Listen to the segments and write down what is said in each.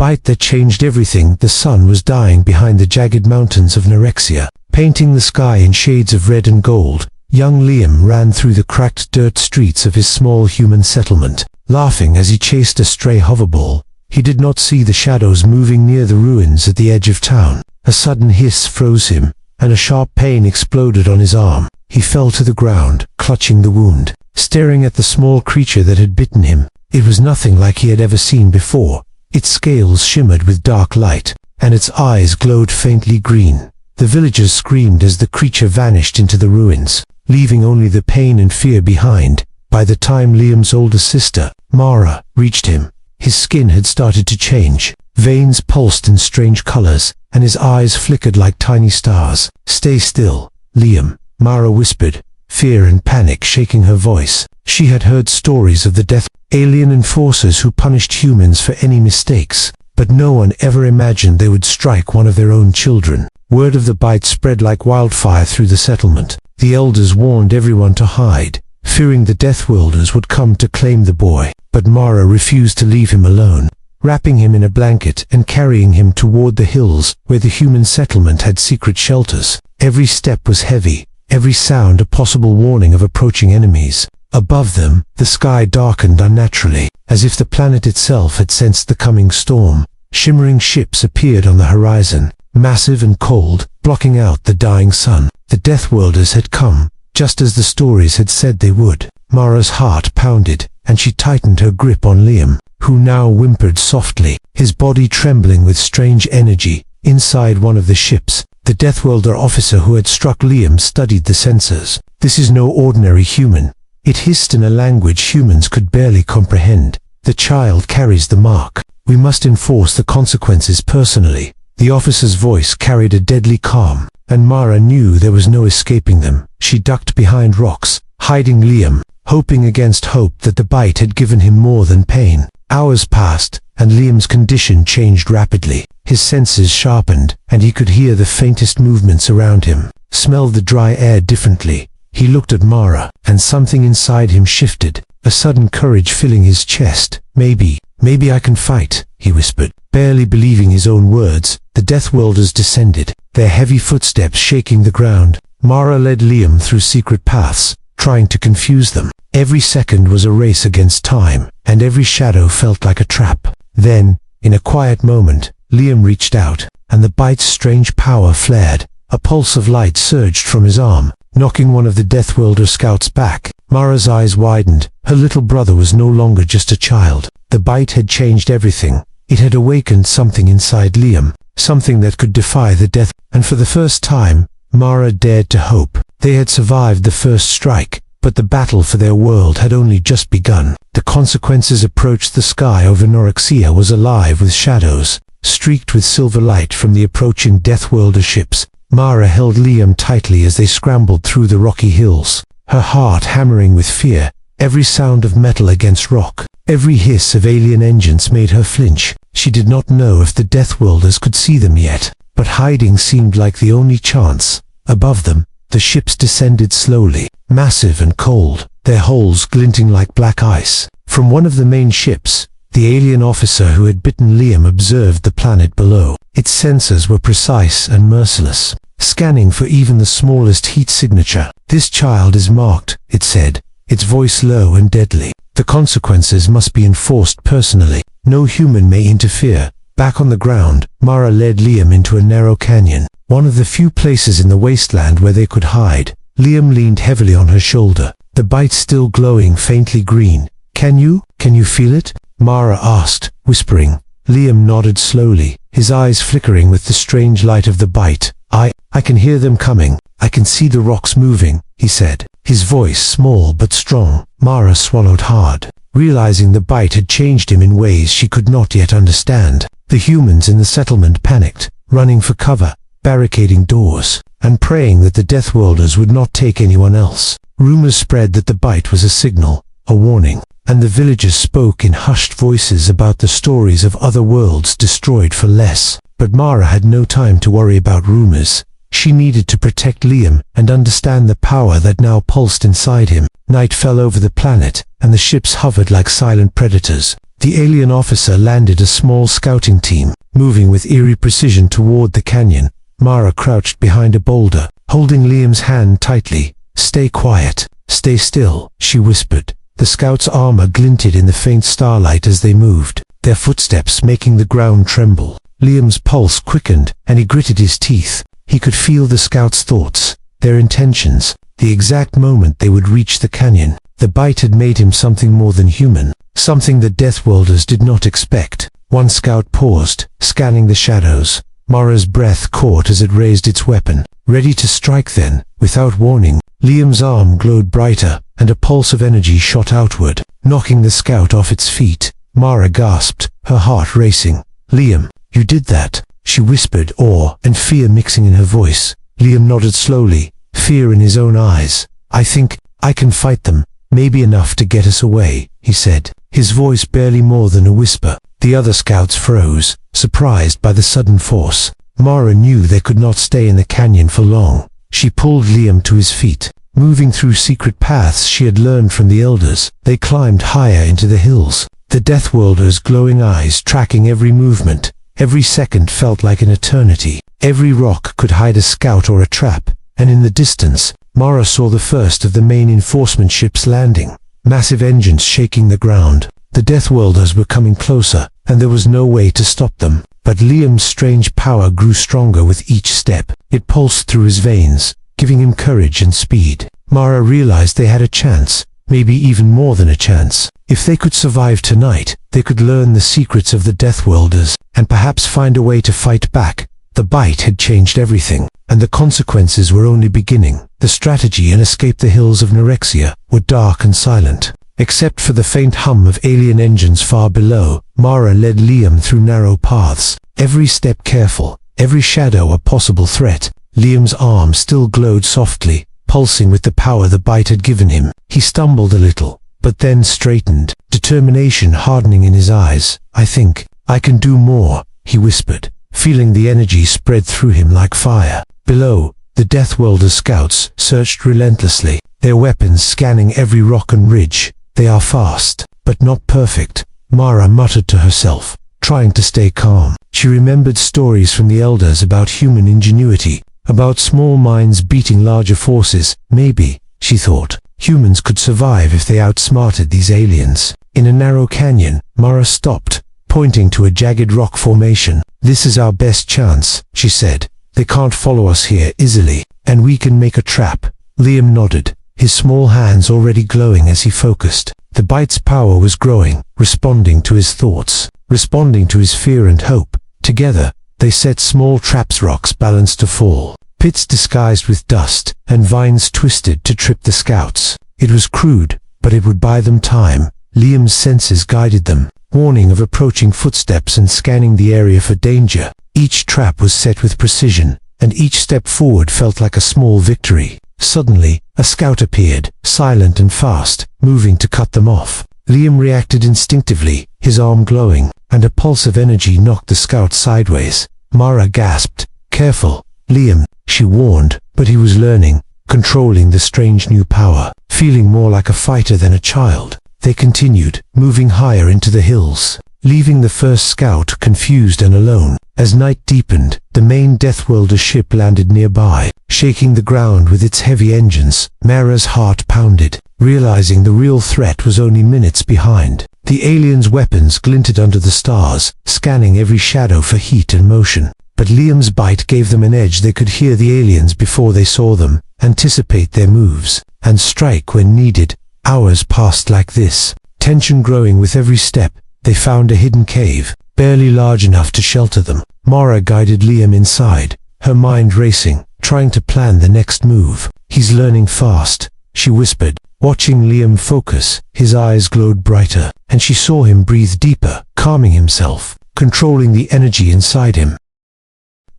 bite that changed everything. The sun was dying behind the jagged mountains of Norexia, painting the sky in shades of red and gold. Young Liam ran through the cracked dirt streets of his small human settlement, laughing as he chased a stray hoverball. He did not see the shadows moving near the ruins at the edge of town. A sudden hiss froze him, and a sharp pain exploded on his arm. He fell to the ground, clutching the wound, staring at the small creature that had bitten him. It was nothing like he had ever seen before. Its scales shimmered with dark light, and its eyes glowed faintly green. The villagers screamed as the creature vanished into the ruins, leaving only the pain and fear behind. By the time Liam's older sister, Mara, reached him, his skin had started to change. Veins pulsed in strange colors, and his eyes flickered like tiny stars. "Stay still, Liam," Mara whispered, fear and panic shaking her voice. She had heard stories of the death alien enforcers who punished humans for any mistakes, but no one ever imagined they would strike one of their own children. Word of the bite spread like wildfire through the settlement. The elders warned everyone to hide, fearing the Deathworlders would come to claim the boy. But Mara refused to leave him alone, wrapping him in a blanket and carrying him toward the hills where the human settlement had secret shelters. Every step was heavy, every sound a possible warning of approaching enemies. Above them, the sky darkened unnaturally, as if the planet itself had sensed the coming storm. Shimmering ships appeared on the horizon, massive and cold, blocking out the dying sun. The Deathworlders had come, just as the stories had said they would. Mara's heart pounded, and she tightened her grip on Liam, who now whimpered softly, his body trembling with strange energy. Inside one of the ships, the Deathworlder officer who had struck Liam studied the sensors. "This is no ordinary human." It hissed in a language humans could barely comprehend. "The child carries the mark. We must enforce the consequences personally." The officer's voice carried a deadly calm, and Mara knew there was no escaping them. She ducked behind rocks, hiding Liam, hoping against hope that the bite had given him more than pain. Hours passed, and Liam's condition changed rapidly. His senses sharpened, and he could hear the faintest movements around him, smell the dry air differently. He looked at Mara, and something inside him shifted, a sudden courage filling his chest. Maybe I can fight," he whispered, barely believing his own words. The Deathworlders descended, their heavy footsteps shaking the ground. Mara led Liam through secret paths, trying to confuse them. Every second was a race against time, and every shadow felt like a trap. Then, in a quiet moment, Liam reached out, and the bite's strange power flared. A pulse of light surged from his arm, knocking one of the Deathworlder scouts back. Mara's eyes widened. Her little brother was no longer just a child. The bite had changed everything. It had awakened something inside Liam, something that could defy the death. And for the first time, Mara dared to hope. They had survived the first strike, but the battle for their world had only just begun. The consequences approached. The sky over Norexia was alive with shadows, streaked with silver light from the approaching Deathworlder ships. Mara held Liam tightly as they scrambled through the rocky hills, her heart hammering with fear. Every sound of metal against rock, every hiss of alien engines made her flinch. She did not know if the Deathworlders could see them yet, but hiding seemed like the only chance. Above them, the ships descended slowly, massive and cold, their hulls glinting like black ice. From one of the main ships, the alien officer who had bitten Liam observed the planet below. Its sensors were precise and merciless, scanning for even the smallest heat signature. "This child is marked," it said, its voice low and deadly. "The consequences must be enforced personally. No human may interfere." Back on the ground, Mara led Liam into a narrow canyon, one of the few places in the wasteland where they could hide. Liam leaned heavily on her shoulder, the bite still glowing faintly green. Can you feel it?" Mara asked, whispering. Liam nodded slowly, his eyes flickering with the strange light of the bite. I can hear them coming. I can see the rocks moving," he said, his voice small but strong. Mara swallowed hard, realizing the bite had changed him in ways she could not yet understand. The humans in the settlement panicked, running for cover, barricading doors, and praying that the Deathworlders would not take anyone else. Rumors spread that the bite was a signal, a warning, and the villagers spoke in hushed voices about the stories of other worlds destroyed for less. But Mara had no time to worry about rumors. She needed to protect Liam and understand the power that now pulsed inside him. Night fell over the planet, and the ships hovered like silent predators. The alien officer landed a small scouting team, moving with eerie precision toward the canyon. Mara crouched behind a boulder, holding Liam's hand tightly. "Stay quiet. Stay still," she whispered. The scouts' armor glinted in the faint starlight as they moved, their footsteps making the ground tremble. Liam's pulse quickened, and he gritted his teeth. He could feel the scouts' thoughts, their intentions, the exact moment they would reach the canyon. The bite had made him something more than human, something the Deathworlders did not expect. One scout paused, scanning the shadows. Mara's breath caught as it raised its weapon, ready to strike. Then, without warning, Liam's arm glowed brighter, and a pulse of energy shot outward, knocking the scout off its feet. Mara gasped, her heart racing. "Liam, you did that," she whispered, awe and fear mixing in her voice. Liam nodded slowly, fear in his own eyes. "I think I can fight them, maybe enough to get us away," he said, his voice barely more than a whisper. The other scouts froze, surprised by the sudden force. Mara knew they could not stay in the canyon for long. She pulled Liam to his feet. Moving through secret paths she had learned from the elders, they climbed higher into the hills, the Deathworlders' glowing eyes tracking every movement. Every second felt like an eternity. Every rock could hide a scout or a trap, and in the distance, Mara saw the first of the main enforcement ships landing, massive engines shaking the ground. The Deathworlders were coming closer, and there was no way to stop them. But Liam's strange power grew stronger with each step. It pulsed through his veins, giving him courage and speed. Mara realized they had a chance, maybe even more than a chance. If they could survive tonight, they could learn the secrets of the Deathworlders, and perhaps find a way to fight back. The bite had changed everything, and the consequences were only beginning. The strategy and escape the hills of Nyrexia were dark and silent. Except for the faint hum of alien engines far below, Mara led Liam through narrow paths, every step careful, every shadow a possible threat. Liam's arm still glowed softly, pulsing with the power the bite had given him. He stumbled a little, but then straightened, determination hardening in his eyes. "I think I can do more," he whispered, feeling the energy spread through him like fire. Below, the Deathworlders scouts searched relentlessly, their weapons scanning every rock and ridge. "They are fast, but not perfect," Mara muttered to herself, trying to stay calm. She remembered stories from the elders about human ingenuity, about small minds beating larger forces. Maybe, she thought, humans could survive if they outsmarted these aliens. In a narrow canyon, Mara stopped, pointing to a jagged rock formation. "This is our best chance," she said. "They can't follow us here easily, and we can make a trap." Liam nodded, his small hands already glowing as he focused. The bite's power was growing, responding to his thoughts, responding to his fear and hope. Together, they set small traps, rocks balanced to fall, pits disguised with dust, and vines twisted to trip the scouts. It was crude, but it would buy them time. Liam's senses guided them, warning of approaching footsteps and scanning the area for danger. Each trap was set with precision, and each step forward felt like a small victory. Suddenly, a scout appeared, silent and fast, moving to cut them off. Liam reacted instinctively, his arm glowing, and a pulse of energy knocked the scout sideways. Mara gasped. "Careful, Liam," she warned, but he was learning, controlling the strange new power, feeling more like a fighter than a child. They continued, moving higher into the hills, leaving the first scout confused and alone. As night deepened, the main Deathworlder ship landed nearby, shaking the ground with its heavy engines. Mara's heart pounded, realizing the real threat was only minutes behind. The aliens' weapons glinted under the stars, scanning every shadow for heat and motion. But Liam's bite gave them an edge. They could hear the aliens before they saw them, anticipate their moves, and strike when needed. Hours passed like this, tension growing with every step. They found a hidden cave, barely large enough to shelter them. Mara guided Liam inside, her mind racing, trying to plan the next move. "He's learning fast," she whispered, watching Liam focus. His eyes glowed brighter, and she saw him breathe deeper, calming himself, controlling the energy inside him.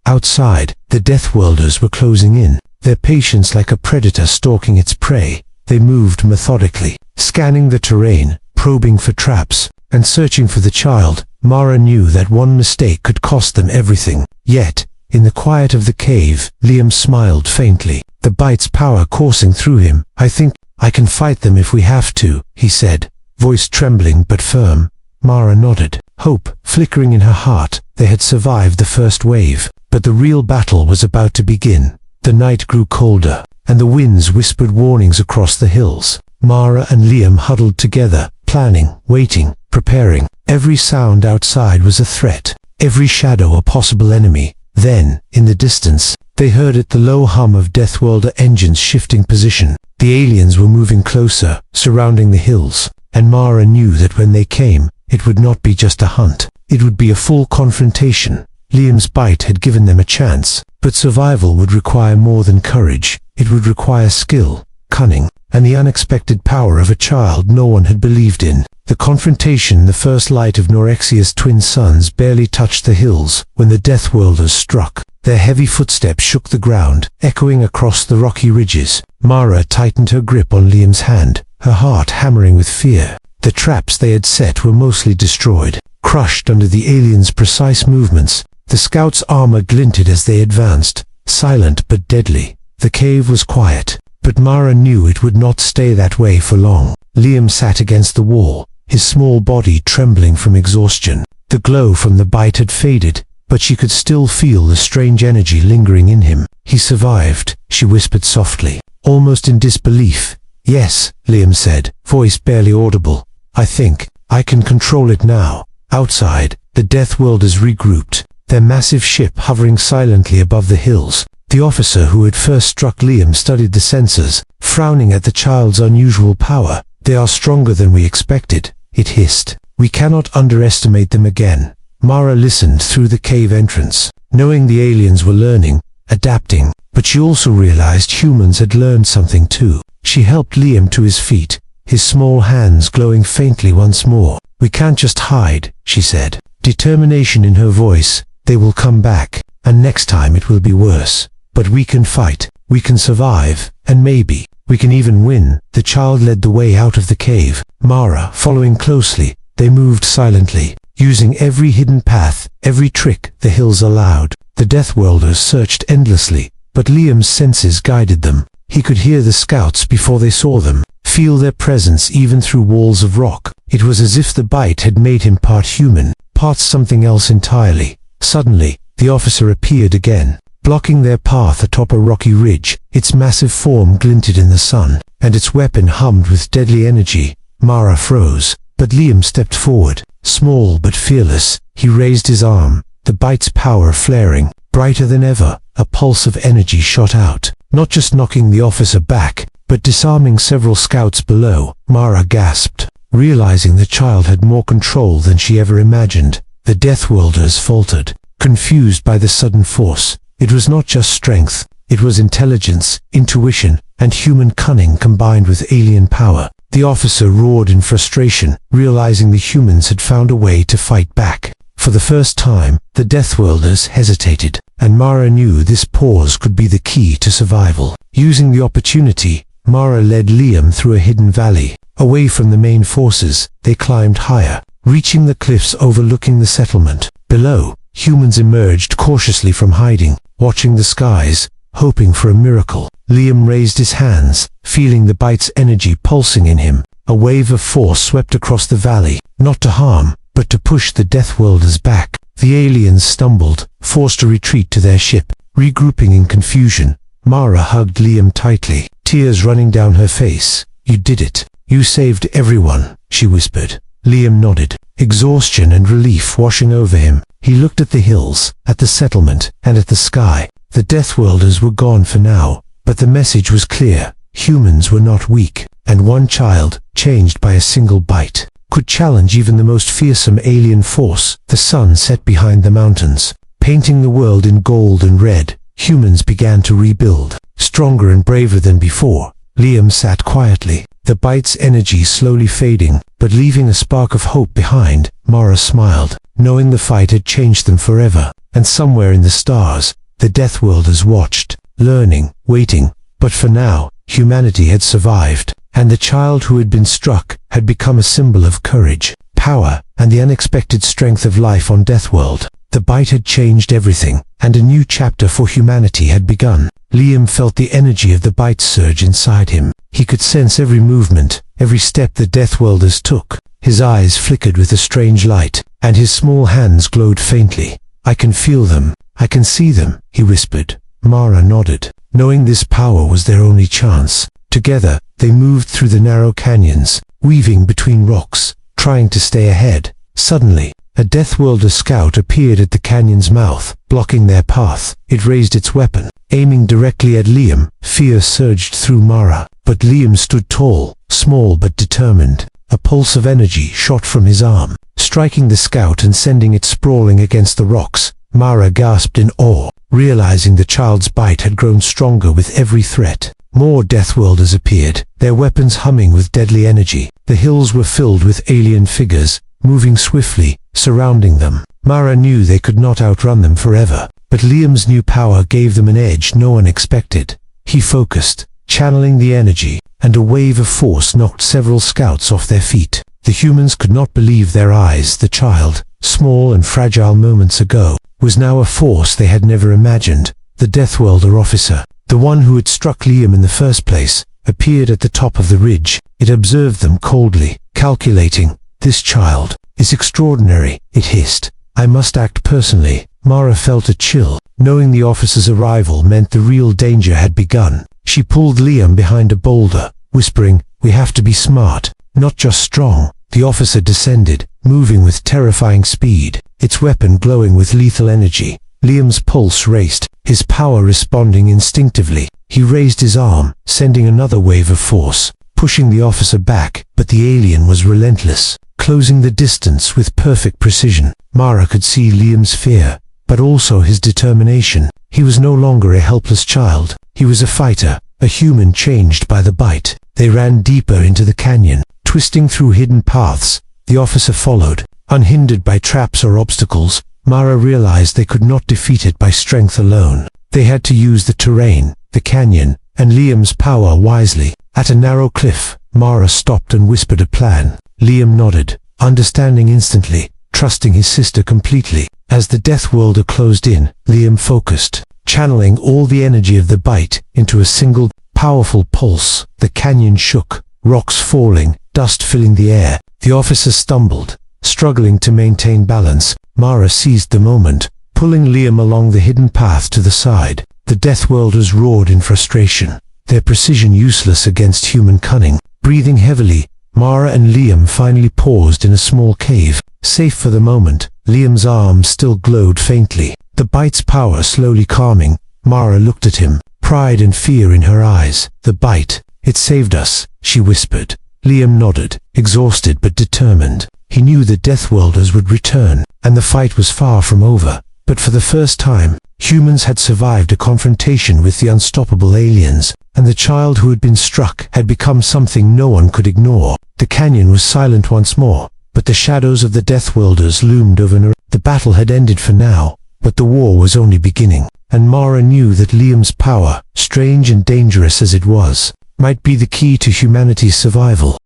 Outside, the Deathworlders were closing in, their patience like a predator stalking its prey. They moved methodically, scanning the terrain, probing for traps, and searching for the child. Mara knew that one mistake could cost them everything. Yet, in the quiet of the cave, Liam smiled faintly, the bite's power coursing through him. "I think I can fight them if we have to," he said, voice trembling but firm. Mara nodded, hope flickering in her heart. They had survived the first wave, but the real battle was about to begin. The night grew colder, and the winds whispered warnings across the hills. Mara and Liam huddled together, planning, waiting, preparing. Every sound outside was a threat, every shadow a possible enemy. Then, in the distance, they heard it, the low hum of Deathworlder engines shifting position. The aliens were moving closer, surrounding the hills, and Mara knew that when they came, it would not be just a hunt. It would be a full confrontation. Liam's bite had given them a chance, but survival would require more than courage. It would require skill, cunning, and the unexpected power of a child no one had believed in. The confrontation, the first light of Norexia's twin suns, barely touched the hills when the Deathworlders struck. Their heavy footsteps shook the ground, echoing across the rocky ridges. Mara tightened her grip on Liam's hand, her heart hammering with fear. The traps they had set were mostly destroyed, crushed under the aliens' precise movements. The scouts' armor glinted as they advanced, silent but deadly. The cave was quiet, but Mara knew it would not stay that way for long. Liam sat against the wall, his small body trembling from exhaustion. The glow from the bite had faded, but she could still feel the strange energy lingering in him. He survived, she whispered softly, almost in disbelief. Yes, Liam said, voice barely audible. I think I can control it now. Outside, the Deathworlders regrouped, their massive ship hovering silently above the hills. The officer who had first struck Liam studied the sensors, frowning at the child's unusual power. They are stronger than we expected, it hissed. We cannot underestimate them again. Mara listened through the cave entrance, knowing the aliens were learning, adapting, but she also realized humans had learned something too. She helped Liam to his feet, his small hands glowing faintly once more. We can't just hide, she said, determination in her voice. They will come back, and next time it will be worse. But we can fight, we can survive, and maybe we can even win. The child led the way out of the cave, Mara following closely. They moved silently, using every hidden path, every trick the hills allowed. The Deathworlders searched endlessly, but Liam's senses guided them. He could hear the scouts before they saw them, feel their presence even through walls of rock. It was as if the bite had made him part human, part something else entirely. Suddenly, the officer appeared again, blocking their path atop a rocky ridge. Its massive form glinted in the sun, and its weapon hummed with deadly energy. Mara froze, but Liam stepped forward, small but fearless. He raised his arm, the bite's power flaring, brighter than ever. A pulse of energy shot out, not just knocking the officer back, but disarming several scouts below. Mara gasped, realizing the child had more control than she ever imagined. The Deathworlders faltered, confused by the sudden force. It was not just strength, it was intelligence, intuition, and human cunning combined with alien power. The officer roared in frustration, realizing the humans had found a way to fight back. For the first time, the Deathworlders hesitated, and Mara knew this pause could be the key to survival. Using the opportunity, Mara led Liam through a hidden valley. Away from the main forces, they climbed higher, reaching the cliffs overlooking the settlement. Below, humans emerged cautiously from hiding, watching the skies, hoping for a miracle. Liam raised his hands, feeling the bite's energy pulsing in him. A wave of force swept across the valley, not to harm, but to push the Deathworlders back. The aliens stumbled, forced to retreat to their ship. Regrouping in confusion, Mara hugged Liam tightly, tears running down her face. You did it. You saved everyone, she whispered. Liam nodded, exhaustion and relief washing over him. He looked at the hills, at the settlement, and at the sky. The Deathworlders were gone for now, but the message was clear. Humans were not weak, and one child, changed by a single bite, could challenge even the most fearsome alien force. The sun set behind the mountains, painting the world in gold and red. Humans began to rebuild, stronger and braver than before. Liam sat quietly, the bite's energy slowly fading, but leaving a spark of hope behind. Mara smiled, knowing the fight had changed them forever. And somewhere in the stars, the Deathworlders watched, learning, waiting. But for now, humanity had survived, and the child who had been struck had become a symbol of courage, power, and the unexpected strength of life on Deathworld. The bite had changed everything, and a new chapter for humanity had begun. Liam felt the energy of the bite surge inside him, He could sense every movement, every step the Deathworlders took. His eyes flickered with a strange light, and his small hands glowed faintly. "I can feel them. I can see them," he whispered. Mara nodded, knowing this power was their only chance. Together, they moved through the narrow canyons, weaving between rocks, trying to stay ahead. Suddenly, a Deathworlder scout appeared at the canyon's mouth, blocking their path. It raised its weapon, aiming directly at Liam. Fear surged through Mara, but Liam stood tall, small but determined. A pulse of energy shot from his arm, striking the scout and sending it sprawling against the rocks. Mara gasped in awe, realizing the child's bite had grown stronger with every threat. More Deathworlders appeared, their weapons humming with deadly energy. The hills were filled with alien figures, moving swiftly, surrounding them. Mara knew they could not outrun them forever, but Liam's new power gave them an edge no one expected. He focused, channeling the energy, and a wave of force knocked several scouts off their feet. The humans could not believe their eyes. The child, small and fragile moments ago, was now a force they had never imagined. The Deathworlder officer, the one who had struck Liam in the first place, appeared at the top of the ridge. It observed them coldly, calculating. "This child is extraordinary," it hissed. "I must act personally." Mara felt a chill, knowing the officer's arrival meant the real danger had begun. She pulled Liam behind a boulder, whispering, "We have to be smart, not just strong." The officer descended, moving with terrifying speed, its weapon glowing with lethal energy. Liam's pulse raced, his power responding instinctively. He raised his arm, sending another wave of force, pushing the officer back, but the alien was relentless, closing the distance with perfect precision. Mara could see Liam's fear, but also his determination. He was no longer a helpless child. He was a fighter, a human changed by the bite. They ran deeper into the canyon, twisting through hidden paths. The officer followed, unhindered by traps or obstacles. Mara realized they could not defeat it by strength alone. They had to use the terrain, the canyon, and Liam's power wisely. At a narrow cliff, Mara stopped and whispered a plan. Liam nodded, understanding instantly, trusting his sister completely. As the Deathworlder closed in, Liam focused, channeling all the energy of the bite into a single, powerful pulse. The canyon shook, rocks falling, dust filling the air. The officer stumbled, struggling to maintain balance. Mara seized the moment, pulling Liam along the hidden path to the side. The Deathworlders roared in frustration, their precision useless against human cunning. Breathing heavily, Mara and Liam finally paused in a small cave. Safe for the moment, Liam's arm still glowed faintly, the bite's power slowly calming. Mara looked at him, pride and fear in her eyes. "The bite, it saved us," she whispered. Liam nodded, exhausted but determined. He knew the Deathworlders would return, and the fight was far from over. But for the first time, humans had survived a confrontation with the unstoppable aliens, and the child who had been struck had become something no one could ignore. The canyon was silent once more, but the shadows of the Deathworlders loomed over. The battle had ended for now, but the war was only beginning, and Mara knew that Liam's power, strange and dangerous as it was, might be the key to humanity's survival.